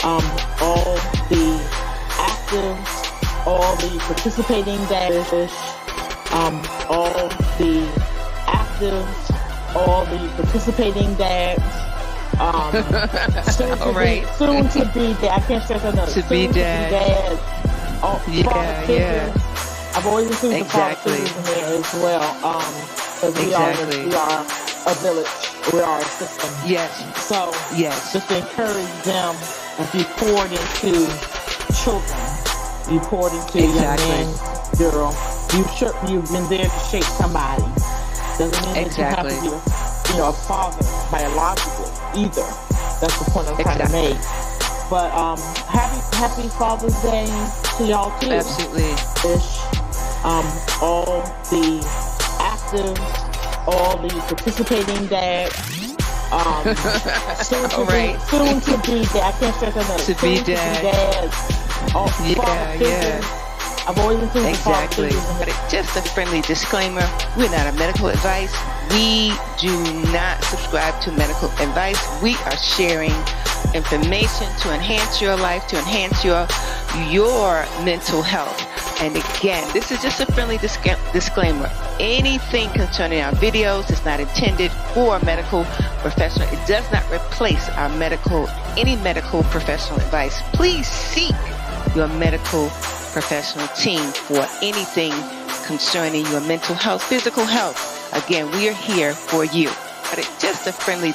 all the active, all the participating dash, all the active, all the participating dads, All right. soon to be dad. I can't stress enough. To be dad. All Yeah, father figures. I've always included the father Exactly. figures in there as well. Because Exactly. we are a village. We are a system. Yes. So Yes. just to encourage them, if you poured into children, you poured into young Exactly. man, girl, you've been there to shape somebody. Doesn't mean Exactly. that you have to be a father biologically either. That's the point I'm trying to Exactly. make. But happy Father's Day to y'all too. Absolutely. Ish. All the active, all the participating dads. Soon All right. to be dad. I can't stress enough. To be Soon dad. dads. All Yeah, father figures. yeah. I've always included the father Exactly. figures in But there. just a friendly disclaimer, we're not a medical advice. We do not subscribe to medical advice. We are sharing information to enhance your life, to enhance your mental health. And again, this is just a friendly disclaimer. Anything concerning our videos is not intended for a medical professional. It does not replace any medical professional advice. Please seek your medical professional team for anything concerning your mental health, physical health. Again, we are here for you. But it's just a friendly.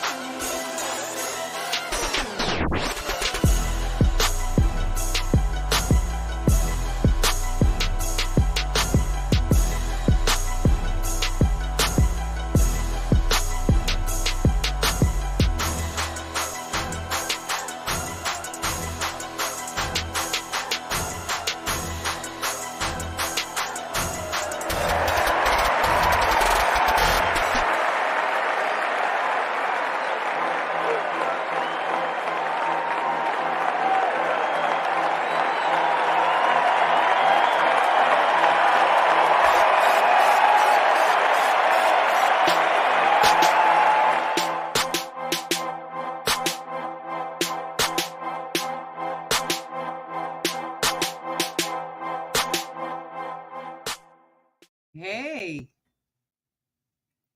Hey,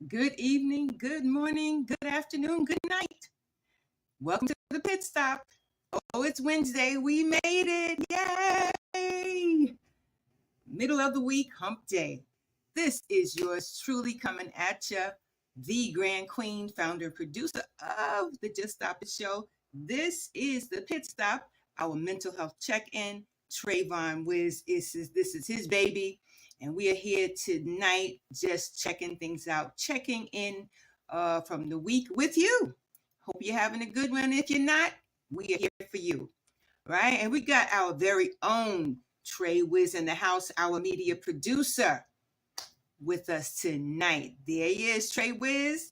good evening, good morning, good afternoon, good night. Welcome to the pit stop. Oh, it's Wednesday. We made it. Yay! Middle of the week, hump day. This is yours truly coming at you, the Grand Queen, founder and producer of the Just Stop It Show. This is the pit stop, our mental health check-in. Trayvon Wiz, this is his baby. And we are here tonight just checking things out, checking in from the week with you. Hope you're having a good one. If you're not, we are here for you, right? And we got our very own Trey Wiz in the house, our media producer, with us tonight. There he is, Trey Wiz.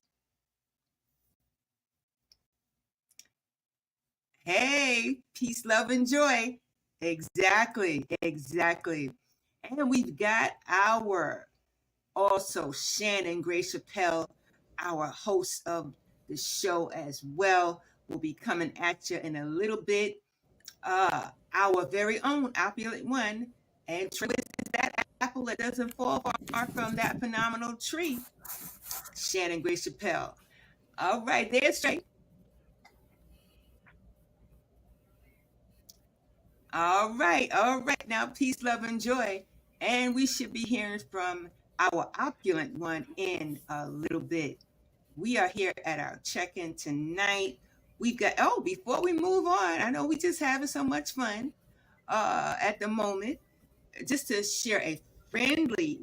Hey, peace, love, and joy. Exactly. And we've got our also Shannon Gray Chappelle, our host of the show as well, will be coming at you in a little bit. Our very own opulent one, and Trey is that apple that doesn't fall far from that phenomenal tree, Shannon Gray Chappelle. All right, there's Trey. All right. Now, peace, love, and joy. And we should be hearing from our opulent one in a little bit. We are here at our check-in tonight. We've got, before we move on, I know we just having so much fun at the moment. Just to share a friendly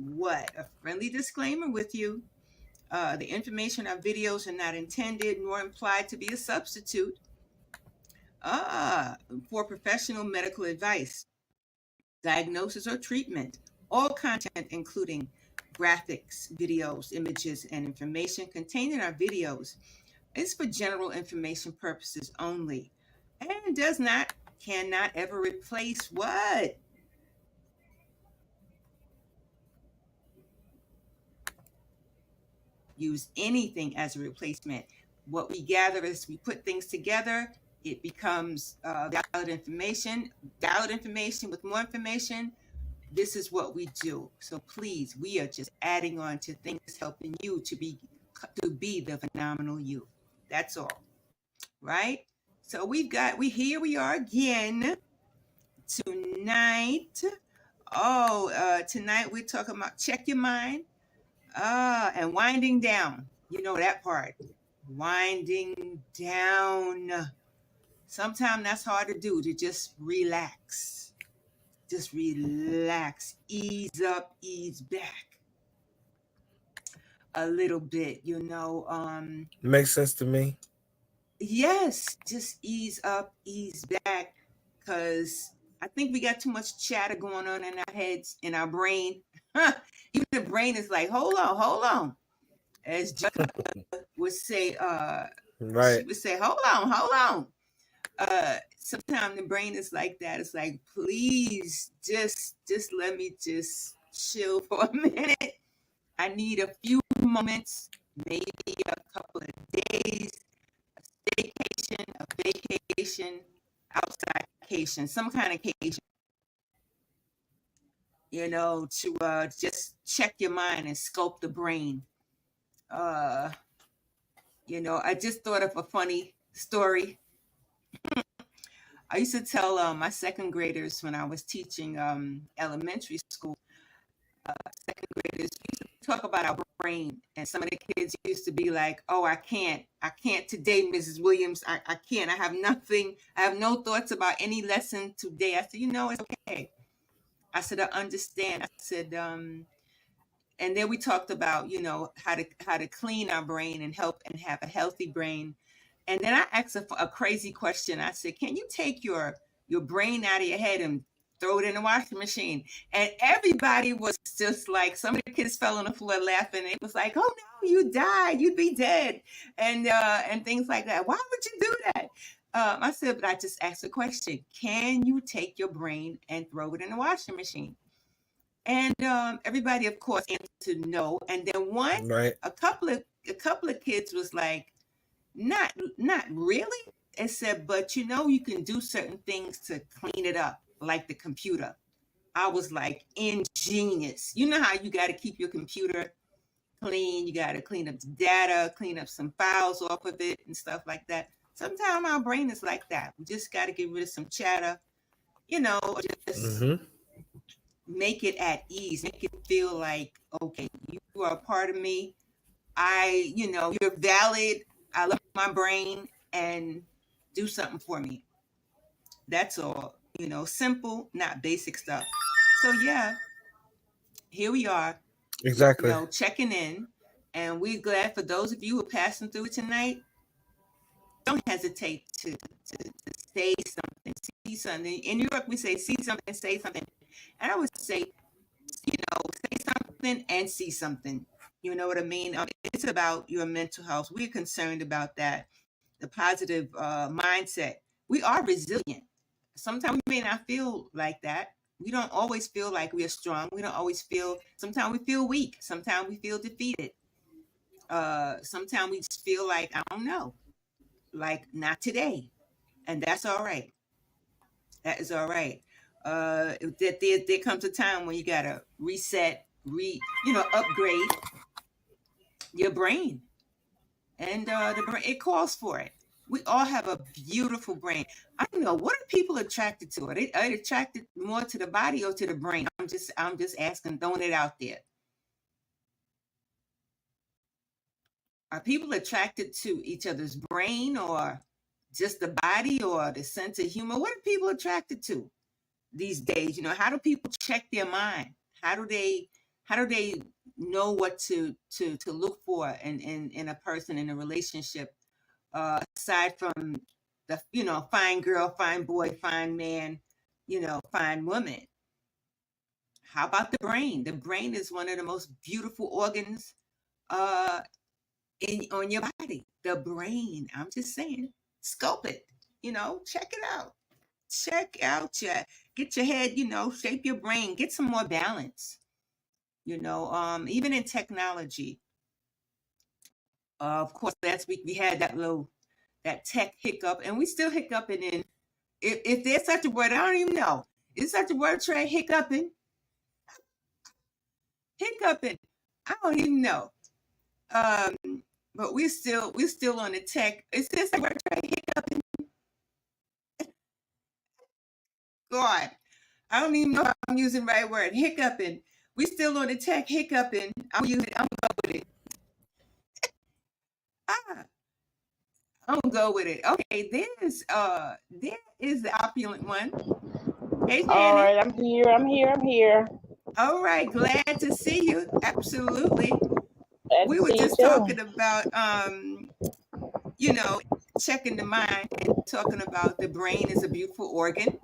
disclaimer with you. The information on videos are not intended nor implied to be a substitute for professional medical advice, diagnosis, or treatment. All content, including graphics, videos, images, and information contained in our videos, is for general information purposes only and cannot ever replace what? Use anything as a replacement. What we gather is we put things together. it becomes valid information with more information. This is what we do. So please, we are just adding on to things helping you to be the phenomenal you. That's all. Right? So we are again tonight. Tonight we're talking about check your mind and winding down. You know that part. Winding down. Sometimes that's hard to do, to just relax. Just relax. Ease up, ease back a little bit, Makes sense to me. Yes, just ease up, ease back, because I think we got too much chatter going on in our heads, in our brain. Even the brain is like, hold on. As Jessica would say, Right. she would say, hold on. Sometimes the brain is like that. It's like, please, just let me just chill for a minute. I need a few moments, maybe a couple of days, a vacation, outside vacation, some kind of vacation, to just check your mind and sculpt the brain. I just thought of a funny story. I used to tell my second graders when I was teaching elementary school. Second graders used to talk about our brain, and some of the kids used to be like, "Oh, I can't today, Mrs. Williams. I can't. I have nothing. I have no thoughts about any lesson today." I said, it's okay. I said, I understand. I said, and then we talked about, how to clean our brain and help and have a healthy brain. And then I asked a crazy question. I said, can you take your brain out of your head and throw it in the washing machine? And everybody was just like, some of the kids fell on the floor laughing. It was like, oh no, you died, you'd be dead, and things like that. Why would you do that? I said, but I just asked a question. Can you take your brain and throw it in the washing machine? And everybody, of course, answered no. And then Right. a couple of kids was like, not really. It said, but you can do certain things to clean it up, like the computer. I was like, ingenious. You know how you got to keep your computer clean. You got to clean up the data, clean up some files off of it and stuff like that. Sometimes our brain is like that. We just got to get rid of some chatter, just make it at ease, make it feel like, okay, you are a part of me. You're valid. I love my brain, and do something for me. That's all, simple, not basic stuff. So yeah, here we are. Exactly. Checking in, and we're glad for those of you who are passing through tonight. Don't hesitate to say something, see something. In New York, we say see something, say something. And I would say, say something and see something. You know what I mean? It's about your mental health. We're concerned about that. The positive mindset. We are resilient. Sometimes we may not feel like that. We don't always feel like we are strong. We don't always feel, sometimes we feel weak. Sometimes we feel defeated. Sometimes we just feel like, I don't know, like not today. And that's all right. That is all right. There comes a time when you got to reset, upgrade your brain. And the brain, it calls for it. We all have a beautiful brain. I don't know, what are people attracted to? Are they attracted more to the body or to the brain? I'm just asking, throwing it out there. Are people attracted to each other's brain, or just the body, or the sense of humor? What are people attracted to these days? How do people check their mind? How do they know what to look for in a person, in a relationship, aside from the fine girl, fine boy, fine man, fine woman? How about the brain? The brain is one of the most beautiful organs on your body. The brain, I'm just saying, sculpt it, check it out. Get your head, shape your brain, get some more balance. Even in technology. Of course, last week we had that little that tech hiccup, and we still hiccuping in. If there's such a word, I don't even know. Is such a word, Trey? Hiccuping? Hiccuping. I don't even know. But we're still on the tech. Is this the word, Trey? Hiccuping? God, I don't even know if I'm using the right word. Hiccuping. We still on the tech hiccuping. I'm gonna go with it. I'm gonna go with it. Okay, there is the opulent one. Hey, Shannon. All right, I'm here. All right, glad to see you. Absolutely. We were just talking about checking the mind and talking about the brain is a beautiful organ.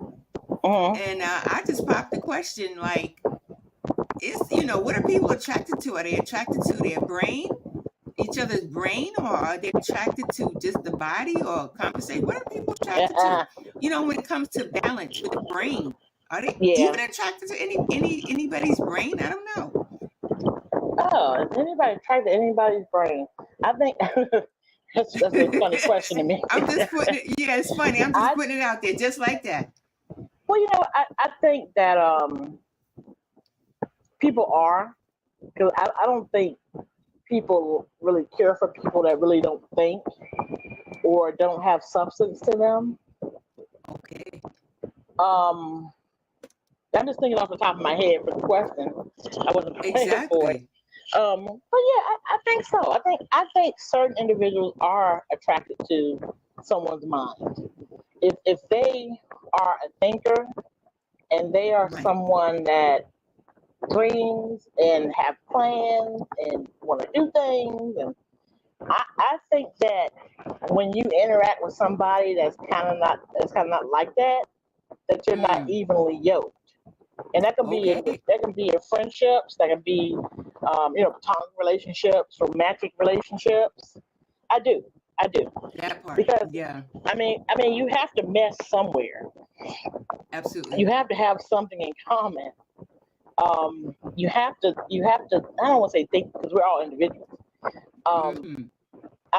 And I just popped the question, like, what are people attracted to? Are they attracted to their brain, each other's brain, or are they attracted to just the body or conversation? What are people attracted to? When it comes to balance with the brain, are they even attracted to anybody's brain? I don't know. Oh, is anybody attracted to anybody's brain? I think that's a funny question to me. I'm just putting it. Yeah, it's funny. I'm just putting it out there, just like that. Well, I think that people are, because I don't think people really care for people that really don't think or don't have substance to them. Okay. I'm just thinking off the top of my head for the question. I wasn't prepared for it. But yeah, I think so. I think certain individuals are attracted to someone's mind. If they are a thinker and they are someone that dreams and have plans and want to do things, and I think that when you interact with somebody that's kind of not like that you're not evenly yoked. And that can be in friendships, that can be platonic relationships, romantic relationships. I do. That part. Because yeah. I mean you have to mesh somewhere. Absolutely. You have to have something in common. You have to I don't want to say think, because we're all individuals. I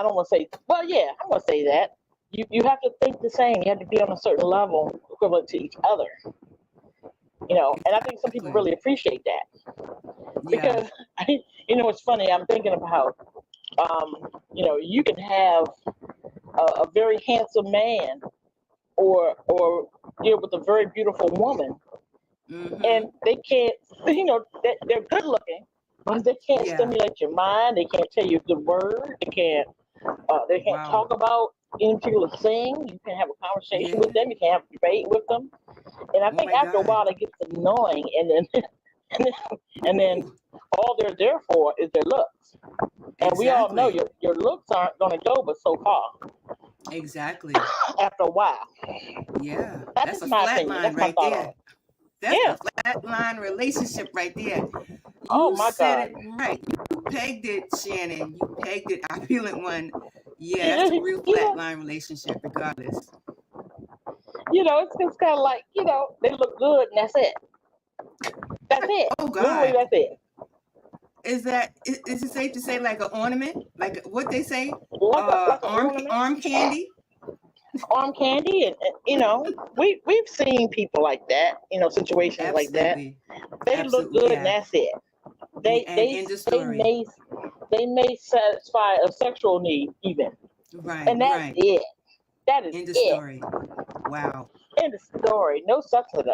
don't want to say, well, yeah, I'm going to say that. You have to think the same. You have to be on a certain level equivalent to each other. And I think some people really appreciate that. Because, it's funny, I'm thinking about, you can have a very handsome man or with a very beautiful woman, and they can't, they're good looking, but they can't stimulate your mind. They can't tell you a good word. They can't talk about any particular thing. You can have a conversation with them. You can have a debate with them. And I think after a while it gets annoying, and then all they're there for is their looks. And we all know your looks aren't going to go but so far. Exactly. After a while. Yeah. That's a flat line right there. That's a flat line relationship right there. You said it right. You pegged it, Shannon. You pegged it. I feel it one. Yeah, that's a real flat line relationship, regardless. It's kind of like, they look good and that's it. That's it. Oh, God. Literally, that's it. Is it safe to say like an ornament? Like what they say? Like arm candy? Arm candy, and we've seen people like that, situations like that. They look good and that's it. They may satisfy a sexual need even. Right. And that's it. That is End of it. story. Wow. End of story. No substance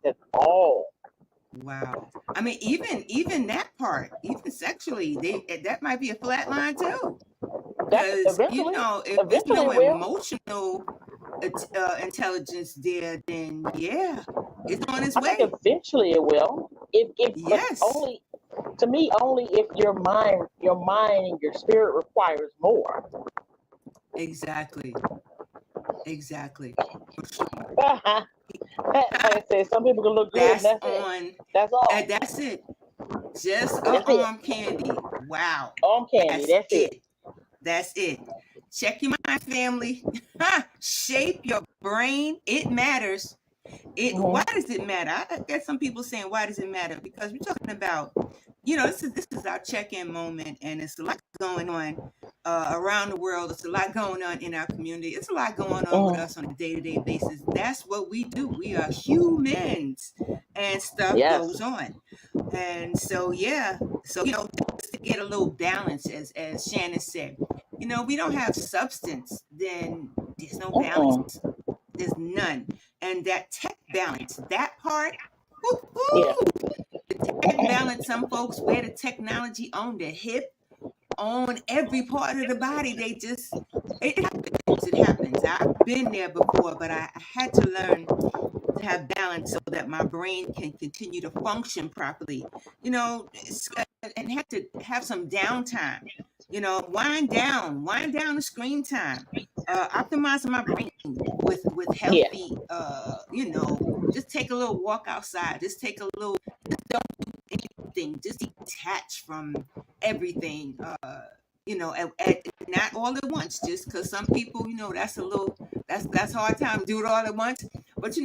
at all. Wow. I mean, even that part, even sexually, that might be a flat line too. Because if there's no emotional intelligence there, then it's on its way. Eventually it will. Only if your mind and your spirit requires more. Exactly. Like I said, some people can look good. That's all. That's it. Just arm candy. Wow. Arm candy. That's it. That's it. Check your mind, family. Shape your brain. It matters. Why does it matter? I get some people saying, why does it matter? Because we're talking about, this is our check-in moment, and it's a lot going on around the world. It's a lot going on in our community. It's a lot going on with us on a day-to-day basis. That's what we do. We are humans, and stuff Yes. goes on. And so, yeah, so just to get a little balance, as Shannon said, we don't have substance, then there's no balance. There's none. And that tech balance, that part, Yeah. the tech balance, some folks wear the technology on their hip, on every part of the body. It happens. I've been there before, but I had to learn to have balance so that my brain can continue to function properly, and had to have some downtime, wind down the screen time, optimizing my brain with healthy, just take a little walk outside, just don't do anything, just detach from everything, not all at once, just because some people, that's hard time, do it all at once, but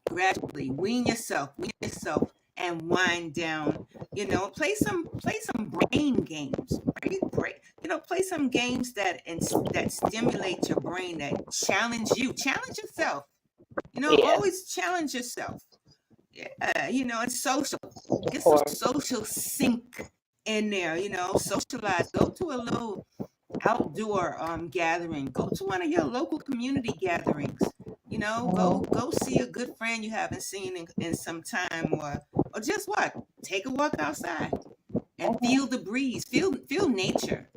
gradually wean yourself and wind down, play some brain games, right? Play some games that stimulate your brain, that challenge yourself, always challenge yourself. It's social. Get some social sync in there, socialize, go to a little outdoor gathering, go to one of your local community gatherings, go see a good friend you haven't seen in some time, or just take a walk outside and feel the breeze, feel nature,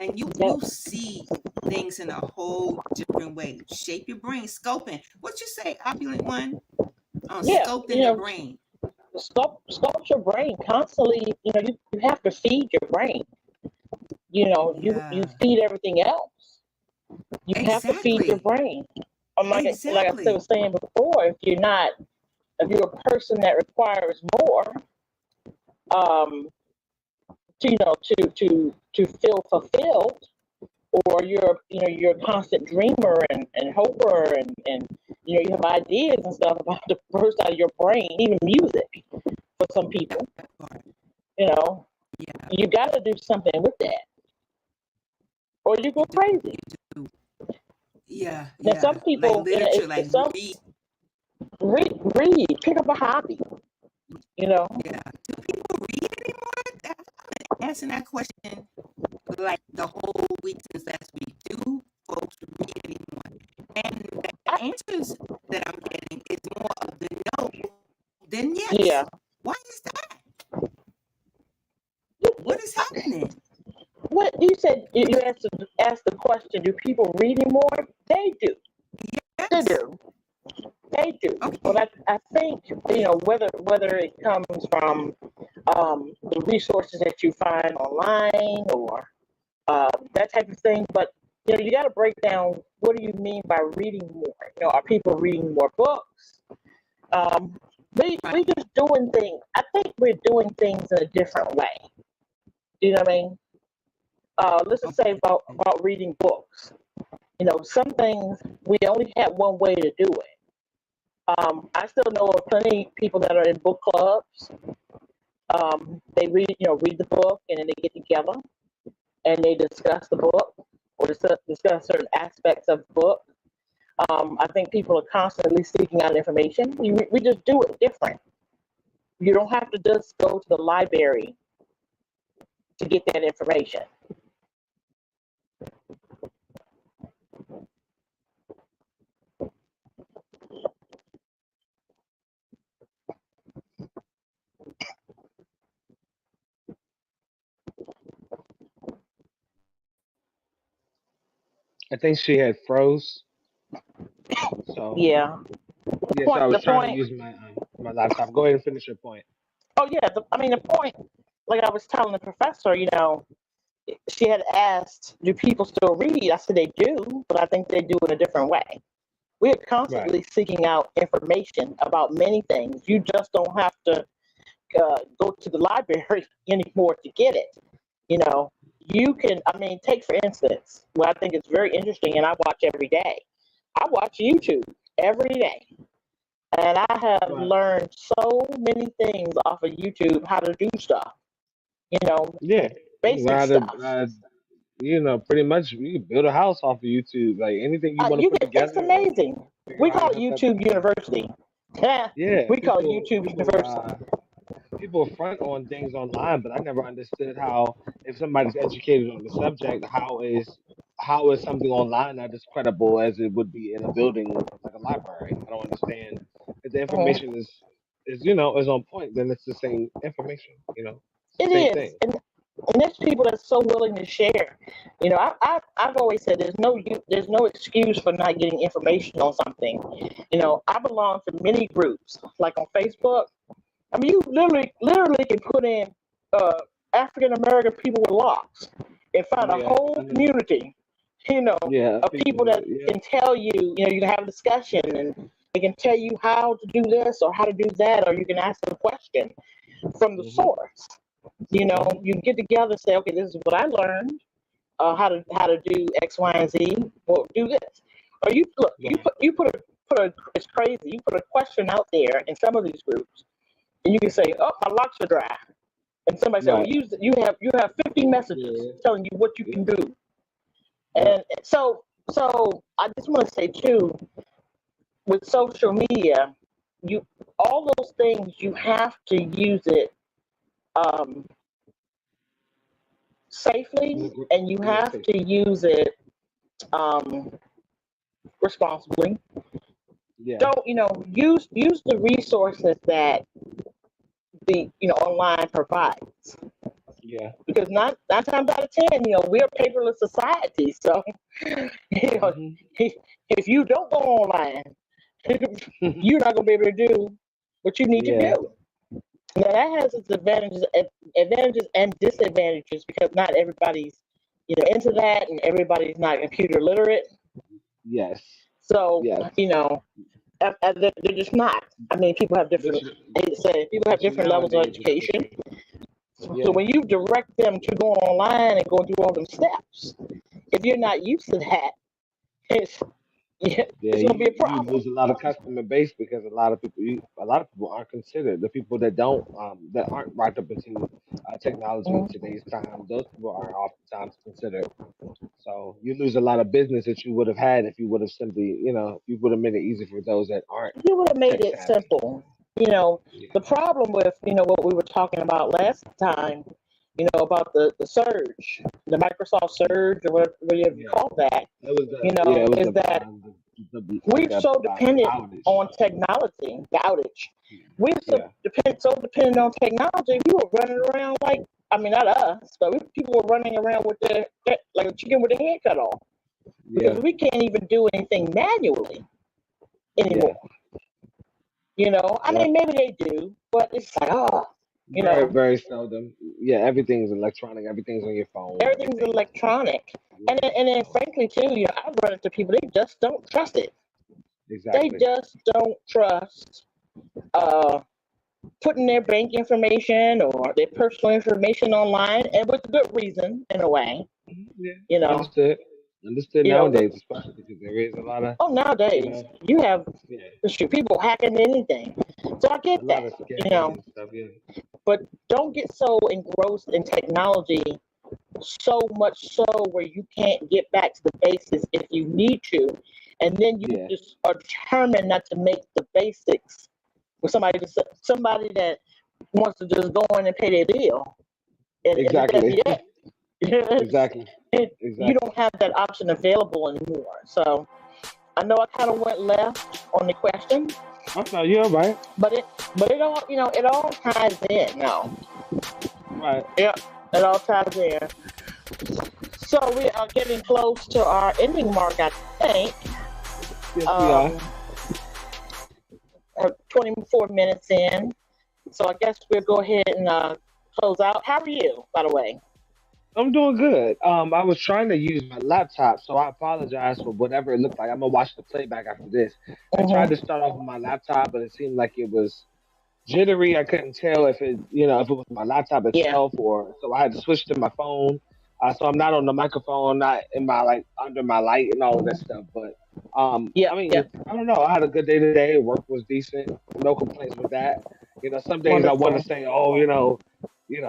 and you'll see things in a whole different way. Shape your brain. Sculpting, what you say, opulent one? Sculpting the brain. Sculpt your brain constantly. You have to feed your brain. You feed everything else. You have to feed your brain. Like I was saying before, if you're a person that requires more, to feel fulfilled, or you're a constant dreamer and hoper, and you have ideas and stuff about to burst out of your brain, even music for some people. You got to do something with that, or you go crazy. Yeah. Now some people, read, pick up a hobby. Yeah. Do people read anymore? I'm asking that question like the whole week since last week. Do folks read anymore? And the answers that I'm getting is more of the no than yes. Yeah. Why is that? What is happening? What you said? You asked the question. Do people read anymore? They do. Yes. They do. They do. Okay. But I think whether it comes from the resources that you find online, or that type of thing. But you got to break down, what do you mean by reading more? Are people reading more books? We just doing things. I think we're doing things in a different way. Do you know what I mean? Let's just say about reading books. Some things we only had one way to do it. I still know of plenty of people that are in book clubs. They read the book, and then they get together and they discuss the book, or discuss certain aspects of the book. I think people are constantly seeking out information. We just do it different. You don't have to just go to the library to get that information. I think she had froze. So Yeah. so I was trying to use my laptop. Go ahead and finish your point. Oh yeah, the point, like I was telling the professor, she had asked, do people still read? I said they do, but I think they do it a different way. We are constantly seeking out information about many things. You just don't have to go to the library anymore to get it. You can, take for instance, what I think is very interesting, and I watch every day. I watch YouTube every day. And I have Right. learned so many things off of YouTube how to do stuff, Yeah. basic Rather, stuff. pretty much you can build a house off of YouTube. Like anything you want to put It's together and amazing. figure We out how call to it hook up. YouTube University. Yeah, We call it YouTube University. people front on things online, but I never understood how if somebody's educated on the subject, how is something online not as credible as it would be in a building like a library? I don't understand. If the Mhm. information is on point, then it's the same information. It's It the same is, thing. and there's people that's so willing to share. I've always said there's no excuse for not getting information on something. I belong to many groups, like on Facebook. I mean, you literally can put in African American people with locks and find a Yeah, whole I know. community, Yeah, of people people. that Yeah. can tell you, you can have a discussion and they can tell you how to do this or how to do that, or you can ask them a question from the Mhm. source. Mhm. You get together and say, okay, this is what I learned, how to do X, Y, and Z. Well, do this. Or you look, Right. you put a it's crazy. You put a question out there in some of these groups, and you can say, "Oh, my locks are dry," and somebody said, "Well, Right. you have 50 messages Yeah. telling you what you Yeah. can do." Yeah. And so I just want to say too, with social media, you all those things you have to use it um, safely, and you Yeah. have to use it um, responsibly. Yeah. Don't use the resources that the online provides, Yeah. because nine times out of ten, we're a paperless society. So you know, Mhm. if you don't go online, you're not gonna be able to do what you need to Yeah. do. Now that has its advantages and disadvantages, because not everybody's into that, and everybody's not computer literate. Yes. So Yes. they're just not. I mean, people have Which different. I hate to say it, people have which different levels of nowadays, education. especially. So Yeah. when you direct them to go online and go through all them steps, if you're not used to that, it's Yeah. it's gonna be a You problem. lose a lot of customer base because a lot of people aren't considered. The people that aren't right up into technology in Mhm. today's time, those people aren't oftentimes considered. So you lose a lot of business that you would have had if you would have simply, if you would have made it easy for those that aren't You would have made tech it savvy. simple. You know, Yeah. the problem with what we were talking about last time, about the surge, the Microsoft surge, or whatever you Yeah. call that, It was is that like we're a so dependent outage. on technology, the outage. We're Yeah. so dependent on technology. We were running around like, I mean, not us, but people were running around with like a chicken with their head cut off, because Yeah. we can't even do anything manually Yeah. anymore. I Yeah. mean, maybe they do, but it's like, oh, you Very, know, very seldom. Yeah, everything's electronic. Everything's on your phone. everything's Everything. electronic. And Yeah. then frankly, too, I've run into people, they just don't trust it. They Exactly. just don't trust uh, putting their bank information or their personal information online, and with good reason, in a way. Yeah. You know, Understood. Understood you know. nowadays, especially because there is a lot of, Oh, you nowadays know, you have yeah, people hacking anything, so I a get lot that. of scamming and stuff. Yeah. But don't get so engrossed in technology, so much so where you can't get back to the basics if you need to, and then you Yeah. just are determined not to make the basics with somebody that wants to just go in and pay their bill, and that's Exactly. it. Yes. Exactly. You Exactly. don't have that option available anymore. So I know I kind of went left on the question, Oh no, you're right. but it all it all ties in now. Right. Yeah, it all ties in. So we are getting close to our ending mark, I think. Yes, we are. Um, 24 minutes in. So I guess we'll go ahead and close out. How are you, by the way? I'm doing good. I was trying to use my laptop, so I apologize for whatever it looked like. I'm gonna watch the playback after this. I tried to Mm-hmm. start off with my laptop, but it seemed like it was jittery. I couldn't tell if it was my laptop Yeah. itself or so I had to switch to my phone. So I'm not on the microphone, not in my like under my light and all of that stuff. But Yeah, I mean, yeah, I don't know. I had a good day today. Work was decent. No complaints with that. Some days I want to wonderful. say, oh,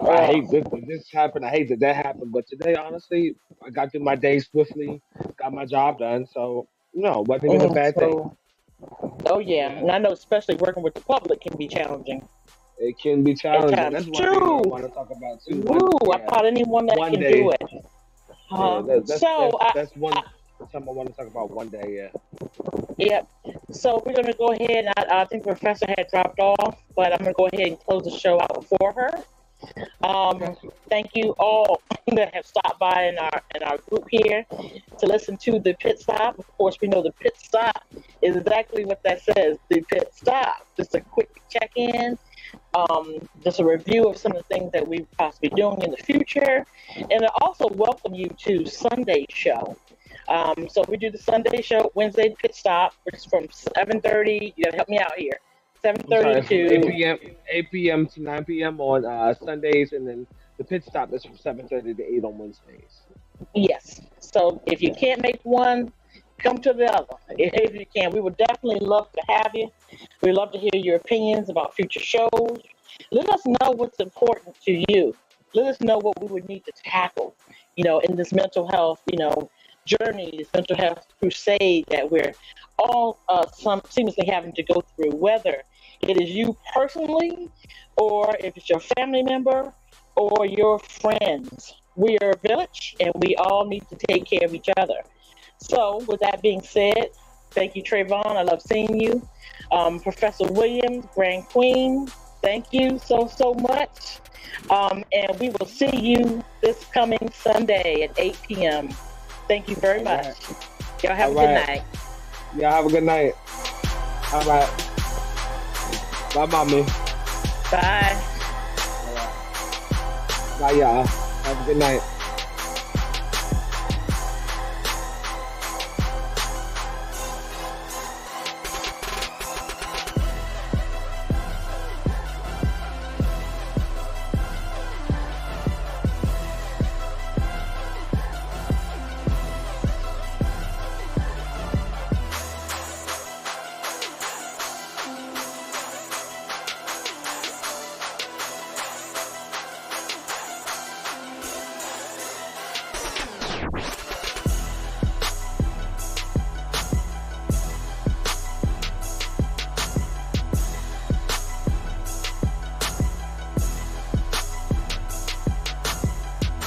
I Uh, hate that this happened. I hate that happened. But today, honestly, I got through my day swiftly, got my job done. So no, it wasn't even a bad thing. so, oh yeah, Yeah, and I know especially working with the public can be challenging it can be at challenging. times That's one thing I too. want to talk about too. Woo! I Yeah, applaud anyone that one can do day. it. Yeah, that's So, that's one something I want to talk about one day. Yeah. yep. So we're gonna go ahead. I think the professor had dropped off, but I'm gonna go ahead and close the show out for her. Okay. Thank you all that have stopped by in our group here to listen to the pit stop. Of course, we know the pit stop is exactly what that says. The pit stop. Just a quick check-in. Just a review of some of the things that we possibly doing in the future, and I also welcome you to Sunday show. So we do the Sunday show, Wednesday pit stop, which is from 7:30. You gotta help me out here. I'm 7:30 sorry, from to 8 p.m. to 9 p.m. on Sundays, and then the pit stop is from 7:30 to 8 on Wednesdays. yes. So if you can't make one, come to the other. If you can, we would definitely love to have you. We'd love to hear your opinions about future shows. Let us know what's important to you. Let us know what we would need to tackle, in this mental health, journey, this mental health crusade that we're all seamlessly having to go through, whether it is you personally or if it's your family member or your friends. We are a village and we all need to take care of each other. So with that being said, thank you, Trayvon. I love seeing you. Professor Williams, Grand Queen, thank you so much. And we will see you this coming Sunday at 8 p.m. Thank you very much. Y'all have a good night. Y'all have a good night. All right. Bye, mommy. Bye. All right. Bye, y'all. Have a good night.